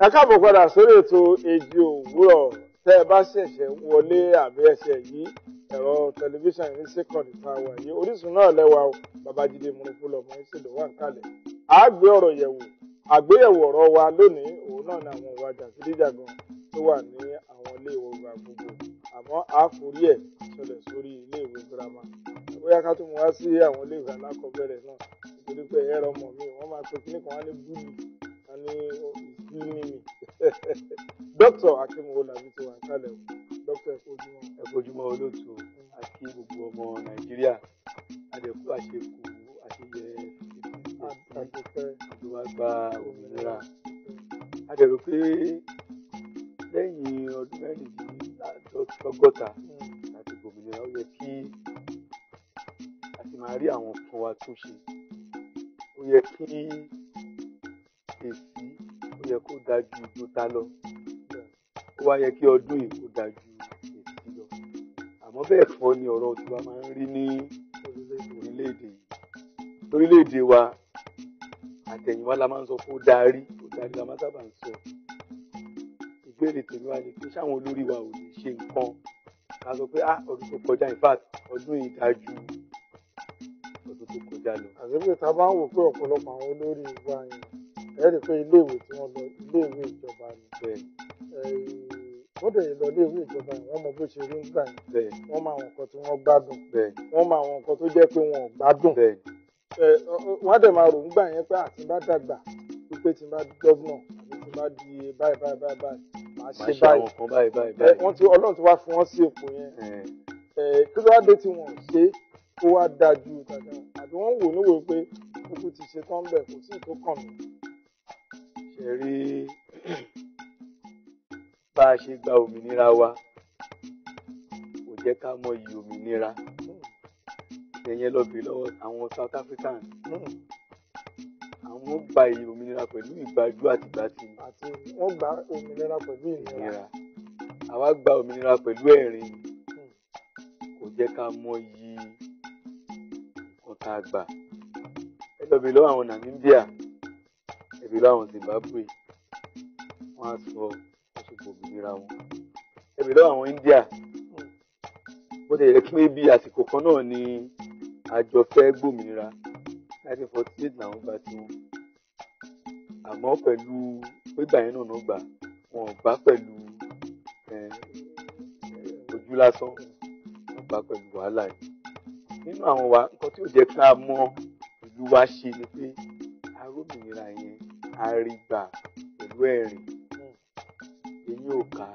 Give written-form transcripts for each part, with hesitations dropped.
ẹ káàbọ̀ padà sórí ètò Èjì Òwúrọ̀. Tẹ́ ẹ bá ṣẹ̀ṣẹ̀ wọlé àbí ẹ̀ṣẹ̀ yìí ẹ̀rọ tẹlifíṣàn ní sẹ́kọ̀ndì tá a wà yìí Orísun náà lẹ́wà o. Babájídé Múnifú lọ́mọ ìṣèlú wà ń kalẹ̀. A gbé ọ̀rọ̀ yẹ̀wò àgbéyẹ̀wò ọ̀rọ̀ wa lónìí òun náà ni àwọn ìwà jàgídíjàgan tó wà ní àwọn ilé ìwé wa gbogbo. Àmọ́ a forí ẹ̀ ṣẹlẹ̀ sórí ilé ìwé girama. Bóyá ká tún mú wá sí àwọn ilé ìwé alákọ̀ọ́bẹ̀rẹ̀ náà nítorí pé ẹ̀rọ ọmọ mi wọ́n máa pe kíní kan wá ní búlì ní ìsinmi. Dókítà Akínwó làbí ti wà ń kalẹ̀ o. Dókítà ẹ̀kọ́júmọ́ olóòtú àti gbogbo ọmọ Nàìjíríà adẹ̀kú àṣekù àṣeyẹ ìjọba gba òmìnira. Adẹ̀rò pé lẹ́yìn ọdún mẹ́rìndínlọ́gọ́ta láti gbòmìnira ó yẹ kí a ti máa rí àwọn kan wa tún ṣe. Ó yẹ kí èsì ó yẹ kó dájú ìjó ta lọ. Ó wá yẹ kí ọdún yìí kó dájú èsì lọ. Àmọ́ bẹ́ẹ̀ kọ́ ni ọ̀rọ̀ tiwa máa ń rí ní orílẹ̀-èdè yìí. Orílẹ̀-èdè wa àtẹ̀yìnwá la máa ń sọ pé ó darí la máa sábà ń sọ. Ìbéèrè tèmi wá ni pé sáwọn olórí wa ò lè ṣe nǹkan ká sọ pé ọdún tó kọjá in fact ọdún yìí dájú ọdún tó kọjá lọ. àti pé ta bá ń wò pé ọ̀pọ̀lọpọ̀ àwọn olórí wa yẹn ẹ rí i pé iléèwé tí wọ́n lọ iléèwé ìjọba ni. Wọ́n dẹ̀ lọ iléèwé ìjọba yẹn wọ́n mọ bó ṣe rí ń gbà yẹn. Wọ́n mọ àwọn nǹkan tí wọ́n gbádùn. Wọ́n mọ àwọn nǹkan tó jẹ́ pé wọn ò gbádùn. Wọ́n á dẹ̀ máa rò ń gbà yẹn pé àti bá dàgbà wípé tí bá di gọ́vnọ̀ àbí tí bá di báyìí máa ṣe báyìí. Wọ́n ti Ọlọ́run ti wá fún wọn sí ipò yẹn. Kí ló wá dé tí wọ́n ṣe kó wá dájú dáadáa àbí wọ́n wò níwò pé gbogbo ti ṣe tán bẹ̀ kò sí ìtó kàn mí. Ṣe rí bá a ṣe gba òmìnira wa kò jẹ́ ká mọ iyì òmìnira. Ẹ̀yẹn lọ bèèrè lọ́wọ́ àwọn South African. Àwọn gba iyì òmìnira pẹ̀lú ìgbájú àti ìgbátí. Àti wọ́n gba òmìnira pẹ̀lú ìnira. Àwa gba òmìnira pẹ̀lú ẹ̀rín. Kò jẹ́ ká mọ iyì nǹkan tá a gbà. Ẹ lọ bèèrè lọ́wọ́ àwọn Namibia, ẹ bèèrè lọ́wọ́ àwọn Zimbabwe, wọ́n á sọ ọ̀ṣọ́gbọ̀ òmìnira wọn. Ẹ bèèrè lọ́wọ́ àwọn India, bó ti yẹ kí wọ́n bí àsìkò kan náà ni àjọ fẹ́ gbòmìnira 1948 làwọn gba tiwọn. Àmọ́ pẹ̀lú gbígbà yẹn náà gbà wọn ò gbà pẹ̀lú ojú lásán, wọ́n gbà pẹ̀lú wàhálà yìí. Nínú àwọn wa nǹkan tí ó jẹ́ ká mọ ìlú wa ṣe ni pé arómìnira yẹn a rí gbà pẹ̀lú ẹ̀rín. Èyí ò ká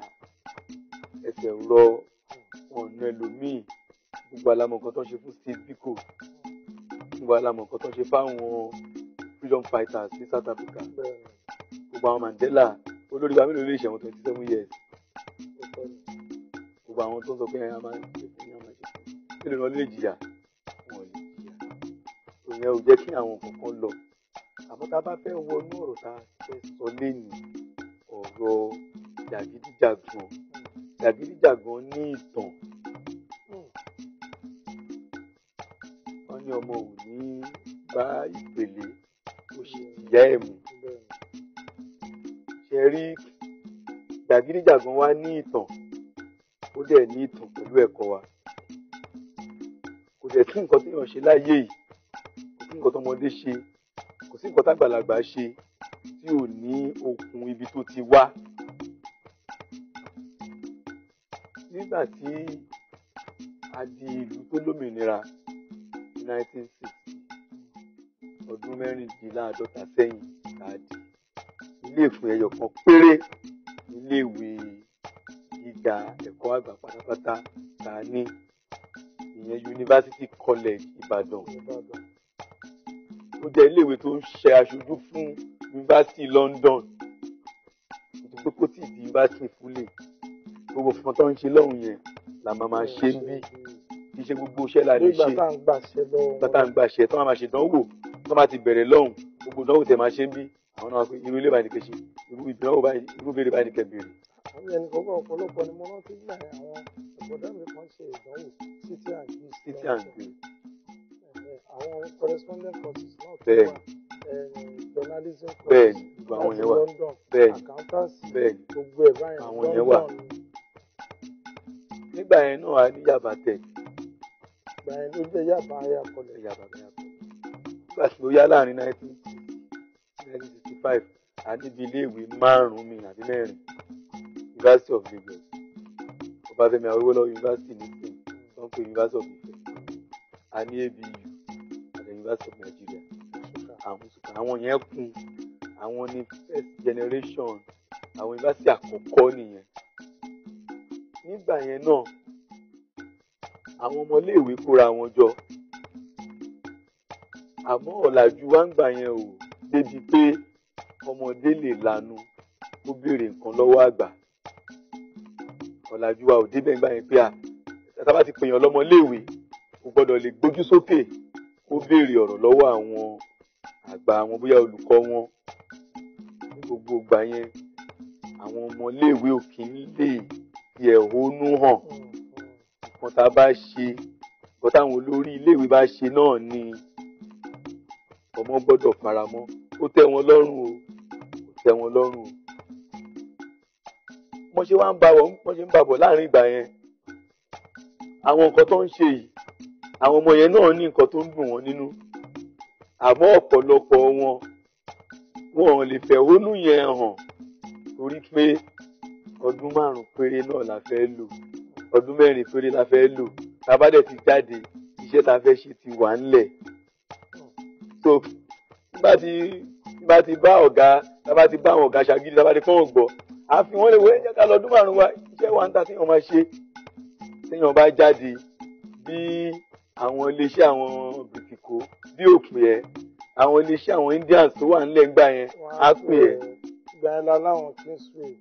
ẹsẹ̀ rọ ọ̀nà ẹlòmíì. Gbogbo alamọ̀ nǹkan tó ń ṣe fún Steve Biko, gbogbo alamọ̀ nǹkan tó ń ṣe fáwọn freedom fighters ní South Africa, gbogbo àwọn Mandela olórí wa mélòó lè ṣe àwọn 27 years. Gbogbo àwọn tó ń sọ pé a máa ń ṣe fún ní àmàṣe kí ló lọ lè jìyà wọn lè jìyà. Ìyẹn ò jẹ́ kí àwọn kankan lọ. Àmọ́ tá a bá fẹ́ wọnú ọ̀rọ̀ tá a fẹ́ sọ lénìí ọ̀rọ̀ jàgídíjàgan ní ìtàn. Wọ́n ní ọmọ ò ní bá ìpele ó sì ìyá ẹ̀ mú. Ṣe rí jàgídíjàgan wa ní ìtàn ó dẹ̀ ní ìtàn pẹ̀lú ẹ̀kọ́ wa. Kò dẹ̀ sí nǹkan tí èèyàn ṣe láyé yìí, kò sí nǹkan tọmọdé ṣe, kò sí nǹkan tágbàlagbà ṣe tí ò ní okùn ibi tó ti wá. Nígbà tí a di ìlú tó lómìnira ní 1960, ọdún mẹ́rìndínláàádọ́ta sẹ́yìn tá a di ilé-ìwé ẹyọ kan péré ilé-ìwé gíga ẹ̀kọ́ àgbà pátápátá tá a ní, ìyẹn University College Ìbàdàn. Ó jẹ́ ilé-ìwé tó ń ṣe aṣojú fún University London. Nítorí pé kò tí ì di University fúlẹ̀. Gbogbo fún tó ń ṣe lọ́hùn yẹn la máa ṣe ń bí. Kì í ṣe gbogbo iṣẹ́ la lè ṣe. Nígbà tá à ń gbàṣẹ tó máa ṣe ìdánwò tó máa ti bẹ̀rẹ̀ lọ́hùn gbogbo ìdánwò tẹ̀ máa ṣe ń bí. Àwọn náà pé irú ilé báyìí ni kẹ́ ṣe, irú ìdánwò báyìí, irú béèrè báyìí ni kẹ́ béèrè. Àwọn ẹnì kọ̀ọ̀kan ọ̀pọ̀lọpọ̀ ni mo rántí gbà àwọn ọ̀gbọ̀dá mi kan ṣe ìdánwò City and Guilds. Àwọn correspondent courses náà tó wà journalism bẹ́ẹ̀ ni gbogbo àwọn yẹn wà London bẹ́ẹ̀ ni accountancy bẹ́ẹ̀ ni gbogbo ẹ̀ báyìí àwọn yẹn wà. Nígbà yẹn náà a ní Yaba Tech. Ìgbà yẹn ló jẹ́ Yaba Higher College. Yaba Higher College. Nígbà tí ó yá láàrin 1965 a níbi iléèwé 5 mi àbí 4 University of Lagos, Ọbáfẹ́mi Awólọ́wọ̀ University ní Spain, tó ń pè University of Ife, a ní ABU àti University of Nigeria. Àwọn yẹn kún, àwọn ní first generation, àwọn university àkọ́kọ́ nìyẹn. Nígbà yẹn náà àwọn ọmọléèwé kóra wọn jọ, àmọ́ ọ̀làjú wa ń gbà yẹn ò débi pé ọmọdé lè lanu kó béèrè nǹkan lọ́wọ́ àgbà. Ọ̀làjú wa ò débẹ̀ ń gbà yẹn pé tá bá ti pèèyàn lọ́mọléèwé kò gbọ́dọ̀ lè gbójú sókè kó béèrè ọ̀rọ̀ lọ́wọ́ àwọn àgbà àwọn bóyá olùkọ́ wọn. Ní gbogbo ìgbà yẹn àwọn ọmọléèwé ò kí ń lè fi ẹ̀hónú hàn. Nǹkan tá a bá ṣe, nǹkan táwọn olórí iléèwé bá ṣe náà ni ọmọ gbọ́dọ̀ faramọ́. Ó tẹ́ wọn lọ́rùn o, ó tẹ́ wọn lọ́rùn o. Wọ́n ṣe ń bá bọ̀ láàrin ìgbà yẹn. Àwọn nǹkan tó ń ṣe yìí, àwọn ọmọ yẹn náà ní nǹkan tó ń dùn wọ́n nínú. Àmọ́ ọ̀pọ̀lọpọ̀ wọn ò lè fẹ̀hónú yẹn hàn torí pé ọdún 5 péré náà la fẹ́ lò, ọdún 4 péré la fẹ́ lò. Tá bá dẹ̀ ti jáde, iṣẹ́ tá fẹ́ ṣe ti wà ńlẹ̀. So bá ti bá àwọn ọ̀gá ṣàgídí, tá bá ti kọ́ ọ̀gbọ́, a fi wọ́n lè wọ́n jẹ́ ká lọ́dún 5 wa, iṣẹ́ wa ń ta téèyàn máa ṣe. Téèyàn bá jáde bí àwọn iléeṣẹ́ àwọn bìtìkó bí òpè ẹ̀, àwọn iléeṣẹ́ àwọn Indians tó wà nílẹ̀ ńgbà yẹn á pè ẹ̀. Ìgbà yẹn láwọn Kingsway,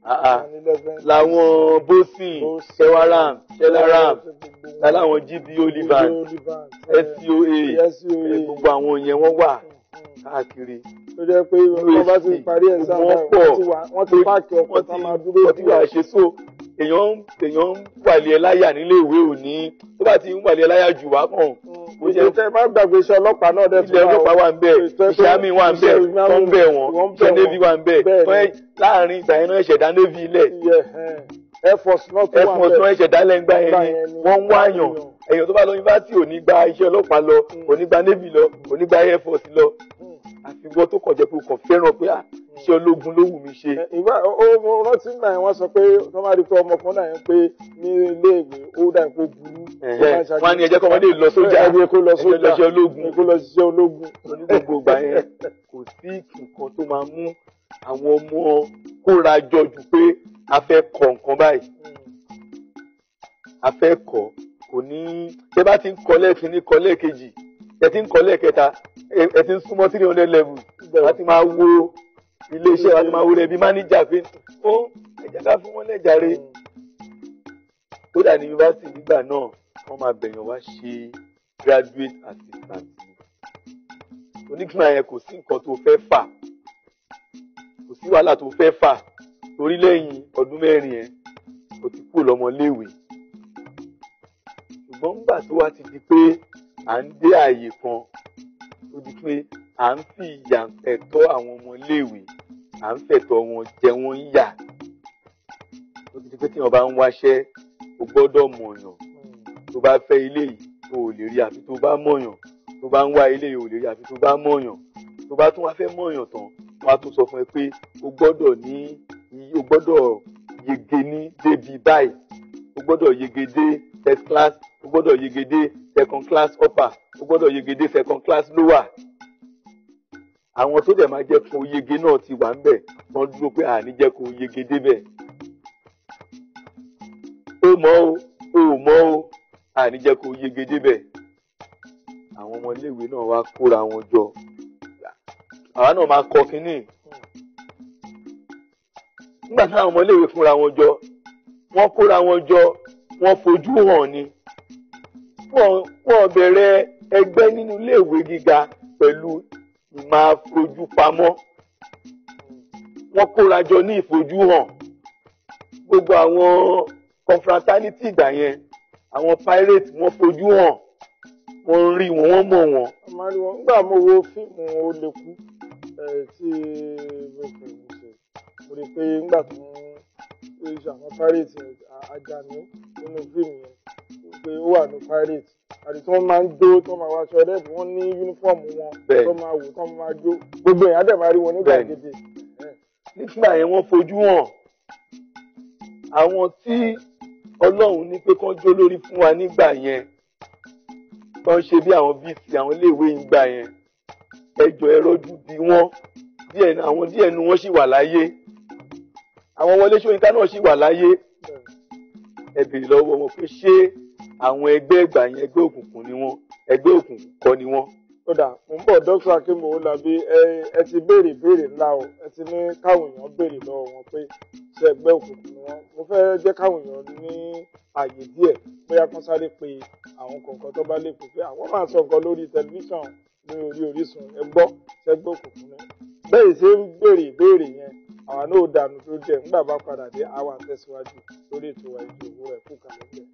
láwọn Bosin, Shewaram, láwọn GB Olivan, SCOA, gbogbo àwọn yẹn wọ́n wà káàkiri. Tó jẹ́ pé wọ́n bá ti parí exam wọ́n ti páàkì ọkọ̀ tá máa dúró. Wọ́n ti wà ṣe so èèyàn ń wàlẹ̀ ẹ láyà nílé ìwé òní, tó bá ti ń wàlẹ̀ ẹ láyà jù wá kàn. Ìṣẹ́ má gbàgbé iṣẹ́ ọlọ́pàá náà dẹ̀ ilé ọlọ́pàá wà ń bẹ̀, iṣẹ́ àmì wà ń bẹ̀, tó ń bẹ̀ wọ́n, iṣẹ́ navy wà ń bẹ̀. Láàrin ìgbà yẹn náà ẹ̀ṣẹ̀dá navy ilẹ̀. Air Force náà ẹ̀ṣẹ̀dá lẹ́ngbà yẹn ni wọ́n ń wáyàn. Èèyàn tó bá lọ yunifásitì ò ní gba iṣẹ́ ọlọ́pàá lọ, ò ní gba navy lọ, ò ní gba Air Force lọ. Àfiwọ́ tó kọ̀ jẹ́ pé o kàn fẹ́ràn pé iṣẹ́ ológun ló wù mí ṣe. Ìwà rántí náà wọ́n sọ pé wọ́n máa rí pé ọmọkùnrin náà yẹn pé ní iléèwé ó dà pé ó burú. Wọ́n á ní ẹjẹ́ kọ́mọdé lọ sójà, ẹjẹ́ kó lọ ṣiṣẹ́ ológun. Kó lọ ṣiṣẹ́ ológun. Ní gbogbo ìgbà yẹn kò sí nǹkan tó máa mú àwọn ọmọ kóra jọ jù pé a fẹ́ kọ́ nǹkan báyìí. A fẹ́ kọ́ kò ní tẹ́ bá ti ń kọ́ lẹ́ẹ̀kínní kọ́ lẹ́ẹ̀kejì, ẹ ti ń kọ́ lẹ́ẹ̀kẹta, ẹ ti ń súnmọ́ 300 level. Láti máa wo iléeṣẹ́, láti máa wo rẹ̀ bí máníjà pé ó ẹ̀jẹ̀ ká fún wọn lẹ́jàre. Kódà ní yunifásitì nígbà náà wọ́n máa bẹ̀yàn wá ṣe graduate assistant. Onígbìmọ̀ yẹn kò sí nǹkan tó fẹ́ fà, kò sí wàhálà tó fẹ́ fà torí lẹ́yìn ọdún 4 yẹn kò ti kúrò lọ́mọléèwé. Ṣùgbọ́n nígbà tó wá ti di pé à ń dé ààyè kan tó di pé à ń fi ìyà ẹ̀tọ́ àwọn ọmọléèwé, à ń fẹ̀tọ́ wọn jẹ wọ́n ń yà. Tó ti di pé tí wọ́n bá ń wáṣẹ́ o gbọ́dọ̀ mọ̀yàn. Tó bá fẹ́ ilé yìí o ò lè rí àfi tó bá mọ̀yàn. Tó bá ń wá ilé yìí o ò lè rí àfi tó bá mọ̀yàn. Tó bá tún wá fẹ́ mọ̀yàn tán wọ́n á tún sọ fún ẹ pé o gbọ́dọ̀ yege ní débi báyìí, o gbọ́dọ̀ yege dé first class, o gbọ́dọ̀ yege dé second class upper, o gbọ́dọ̀ yege dé second class lower. Àwọn tó dẹ̀ máa jẹ́ kó yege náà ti wà ń bẹ̀, wọ́n dúró pé àní jẹ́ kó yege débẹ̀. Ó mọ̀ o, àní jẹ́ kó yege débẹ̀. Àwọn ọmọ iléèwé náà wá kóra wọn jọ. Àwa náà máa kọ kínní. Nígbà táwọn ọmọ iléèwé fúnra wọn jọ, wọ́n kóra wọn jọ, wọ́n fojú hàn ni. Wọ́n bẹ̀rẹ̀ ẹgbẹ́ nínú iléèwé gíga pẹ̀lú máa fojú pamọ́. Wọ́n kóra jọ ní ìfojú hàn. Gbogbo àwọn confraternity ìgbà yẹn, àwọn pirate wọ́n fojú hàn. Wọ́n rí wọn, wọ́n mọ̀ wọn. Nígbà mo wo fíìmù Olèkú, tí wípé ń ṣe mo rí i pé nígbà tó ń ṣe àwọn pirate Àjàní nínú fíìmù yẹn pé ó wà ní pirate àti tí wọ́n máa ń jó tó máa wá aṣọ rẹ́ẹ̀dì wọ́n ní yúnífọ́ọ̀mù wọn tó máa wò tó máa jó gbogbo èèyàn dẹ̀ máa rí wọn nígbà gidi. nígbà yẹn wọ́n fojú hàn àwọn tí Ọlọ́run ní pé kán jó lórí fún wa nígbà yẹn tó ń ṣe bí àwọn bíìsì àwọn iléèwé ìgbà yẹn ẹjọ́ ẹrọ́jú bí wọ́n àwọn díẹ̀ nu wọ́n sì wà láyé àwọn Wọlé Ṣóyínká náà sì wà láyé ẹ béèrè lọ́wọ́ wọn pé ṣé àwọn ẹgbẹ́ ìgbà yẹn ẹgbẹ́ òkùnkùn ni wọ́n ẹgbẹ́ òkùnkùn kọ́ ni wọ́n. ó dà mo ń bọ̀ Dr. Akeem Owólabí ẹ ti béèrè ńlá o ẹ ti ní káwọn èèyàn béèrè lọ́wọ́ wọn pé ṣé ẹgbẹ́ òkùnkùn ni wọ́n mo fẹ́ jẹ́ káwọn èèyàn ní àyè díẹ̀ bóyá kán sáré pé àwọn kọ̀ọ̀kan tó bá lè pè pé àwọn máa sọ nǹkan lórí tẹlifíṣàn ní orí Orísun ẹ gbọ́ ṣẹ́gbẹ́ òkùnkùn ni bẹ́ẹ̀ ṣe ń béèrè ìbéèrè yẹn àwa náà ó dànù tó jẹ́ nígbà bá padà dé àwa tẹ̀síwájú lórí ètò wa Ètò Òwúrọ̀ ẹ̀kú kalẹ̀ bẹ́ẹ̀.